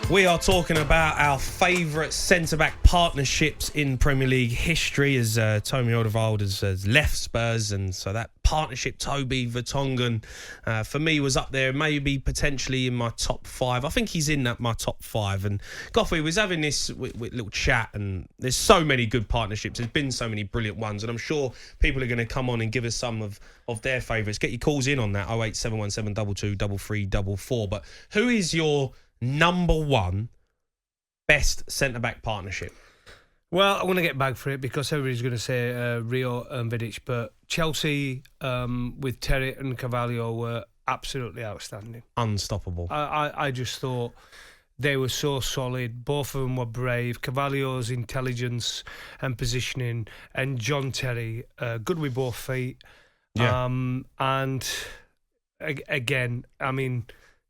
We are talking about our favourite centre-back partnerships in Premier League history as Tommy Alderweireld has left Spurs, and so that partnership, Toby Vertonghen, for me was up there, maybe potentially in my top 5. I think he's in my top 5. And Goughie was having this little chat, and there's so many good partnerships. There's been so many brilliant ones, and I'm sure people are going to come on and give us some of their favourites. Get your calls in on that, 08717 22 3344. But who is your number one best centre-back partnership? Well, I want to get back for it because everybody's going to say Rio and Vidic, but Chelsea with Terry and Carvalho were absolutely outstanding. Unstoppable. I just thought they were so solid. Both of them were brave. Carvalho's intelligence and positioning, and John Terry, good with both feet. Yeah. And again, I mean,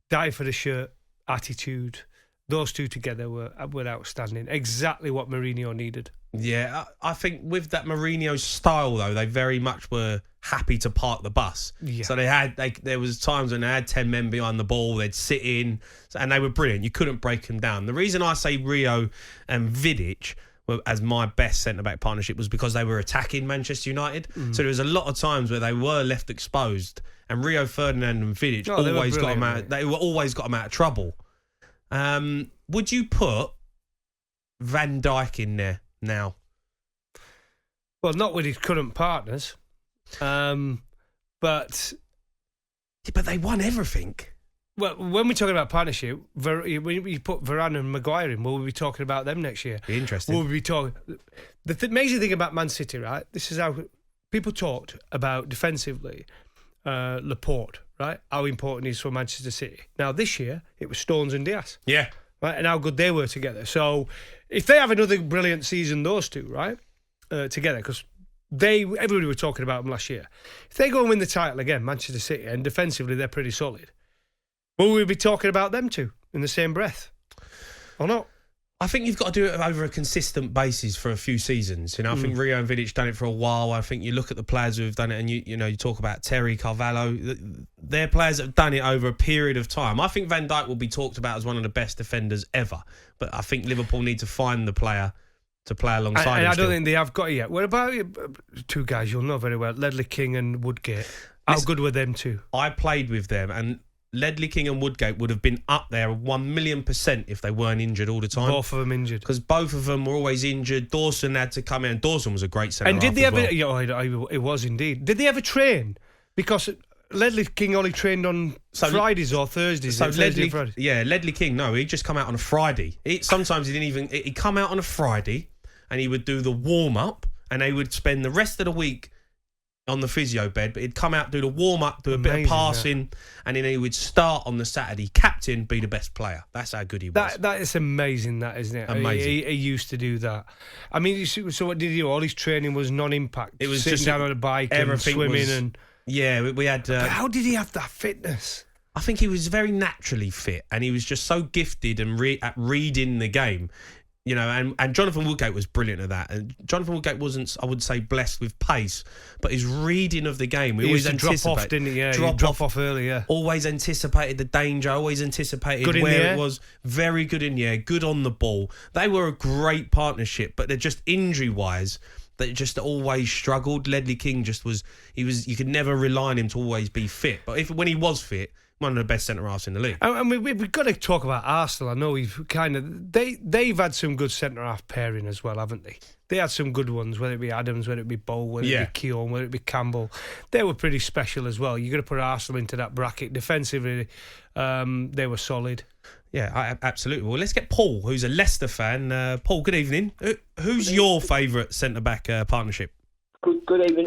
die for the shirt attitude. Those two together were outstanding. Exactly what Mourinho needed. Yeah, I think with that Mourinho style, though, they very much were happy to park the bus. Yeah. So there was times when they had 10 men behind the ball, they'd sit in, and they were brilliant. You couldn't break them down. The reason I say Rio and Vidic as my best centre-back partnership was because they were attacking Manchester United. So there was a lot of times where they were left exposed, and Rio Ferdinand and Vidic always got them out. They were always got them out of trouble. Would you put Van Dijk in there now? Well, not with his current partners, but they won everything. Well, when we're talking about partnership, when you put Varane and Maguire in, will we be talking about them next year? Be interesting. Will we be talking? The amazing thing about Man City, right? This is how people talked about defensively. Laporte, right? How important he is for Manchester City. Now, this year, it was Stones and Diaz. Yeah. Right, and how good they were together. So, if they have another brilliant season, those two, right, together, because everybody were talking about them last year. If they go and win the title again, Manchester City, and defensively they're pretty solid, will we be talking about them two in the same breath? Or not? I think you've got to do it over a consistent basis for a few seasons. You know, I think Rio and Vidic done it for a while. I think you look at the players who've done it, and you talk about Terry, Carvalho. They're players that have done it over a period of time. I think Van Dijk will be talked about as one of the best defenders ever. But I think Liverpool need to find the player to play alongside him. And I don't think they have got it yet. What about two guys you'll know very well, Ledley King and Woodgate? How good were them two? I played with them, and Ledley King and Woodgate would have been up there 1,000,000% if they weren't injured all the time. Both of them injured. Because both of them were always injured. Dawson had to come in. And Dawson was a great centre-half. And did they ever... Well. It was indeed. Did they ever train? Because Ledley King only trained on Fridays or Thursdays. So Ledley King, no, he'd just come out on a Friday. Sometimes he didn't even... He'd come out on a Friday and he would do the warm-up, and they would spend the rest of the week on the physio bed, but he'd come out, do the warm-up, do a bit of passing, and then he would start on the Saturday, captain, be the best player. That's how good he was. That is amazing, that, isn't it? Amazing. He used to do that. I mean, so what did he do? All his training was non-impact. It was sitting just down on a bike and swimming. And yeah, we had... but how did he have that fitness? I think he was very naturally fit, and he was just so gifted and at reading the game. You know, and Jonathan Woodgate was brilliant at that. And Jonathan Woodgate wasn't, I would say, blessed with pace, but his reading of the game, he always drop off, didn't he? Yeah, drop off early. Yeah, always anticipated the danger. Always anticipated where it was. Very good in the air, good on the ball. They were a great partnership, but they're just injury-wise, they just always struggled. Ledley King you could never rely on him to always be fit, but when he was fit, one of the best centre-halves in the league. And we've got to talk about Arsenal. I know they've had some good centre-half pairing as well, haven't they? They had some good ones, whether it be Adams, whether it be Bow, whether it be Keown, whether it be Campbell. They were pretty special as well. You've got to put Arsenal into that bracket. Defensively, they were solid. Yeah, absolutely. Well, let's get Paul, who's a Leicester fan. Paul, good evening. Who's your favourite centre-back partnership? Good evening.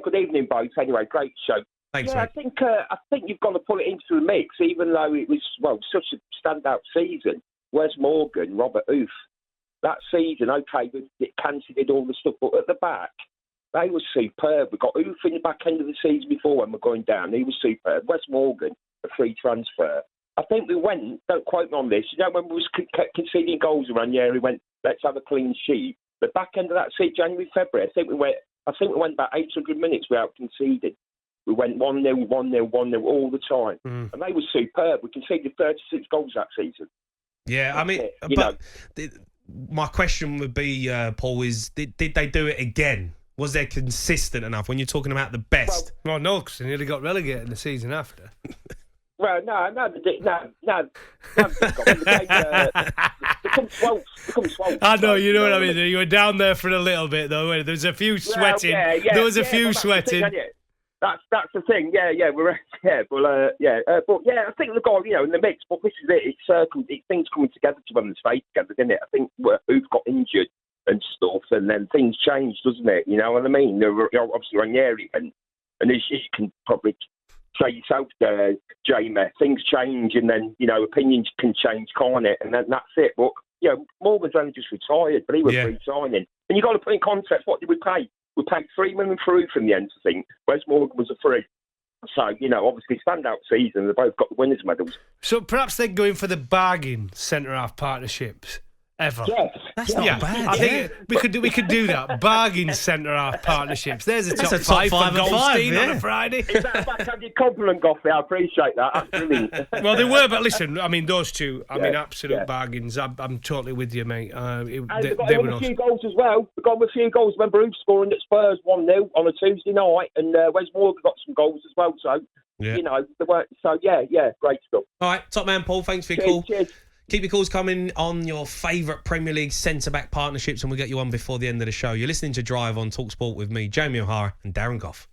Good evening, both. Anyway, great show. Thanks, mate. I think you've got to put it into the mix, even though it was such a standout season. Wes Morgan, Robert Huth, that season, okay, Canty did all the stuff, but at the back, they were superb. We got Huth in the back end of the season before when we're going down. He was superb. Wes Morgan, a free transfer. I think we went. Don't quote me on this. You know when we was conceding goals around the area, we went, let's have a clean sheet. The back end of that season, January, February, I think we went about 800 minutes without conceding. We went 1-0, 1-0, 1-0 all the time. And they were superb. We conceded 36 goals that season. Yeah, I mean, my question would be, Paul, is did they do it again? Was they consistent enough when you're talking about the best? Well, no, because they nearly got relegated the season after. Well, no. They become 12th. I know, you know what I mean. You were down there for a little bit, though. There was a few sweating. There was a few sweating. That's the thing. Yeah, I think they've got, in the mix. But this is it. It's circled. Things coming together to them and stay together, didn't it? I think who've got injured and stuff, and then things change, doesn't it? You know what I mean? Obviously, Ranieri and as you can probably say yourself, Jamie, things change, and then opinions can change, can't it? And then that's it. But Morgan's only just retired, but he was re-signing, and you got to put in context. What did we pay? We paid $3 million for Ruth in the end, I think. Wes Morgan was a free. So, obviously, standout season. They both got the winners' medals. So perhaps they're going for the bargain centre-half partnerships ever. Yes. That's not bad. I think we could do that. Bargain centre-half partnerships. There's a top a top five five for and five, Goldstein on a Friday. Is that a backhanded compliment, Goughie? I appreciate that. That's brilliant. Well, they were, but listen, I mean, those two, absolute bargains. I'm totally with you, mate. They won a few goals as well. They got a few goals. Remember, Ruth scoring at Spurs 1-0 on a Tuesday night, and Wes Morgan got some goals as well. So, they weren't. So, great stuff. All right, top man, Paul. Thanks for your call. Cheers. Keep your calls coming on your favourite Premier League centre-back partnerships, and we'll get you on before the end of the show. You're listening to Drive on talkSPORT with me, Jamie O'Hara, and Darren Gough.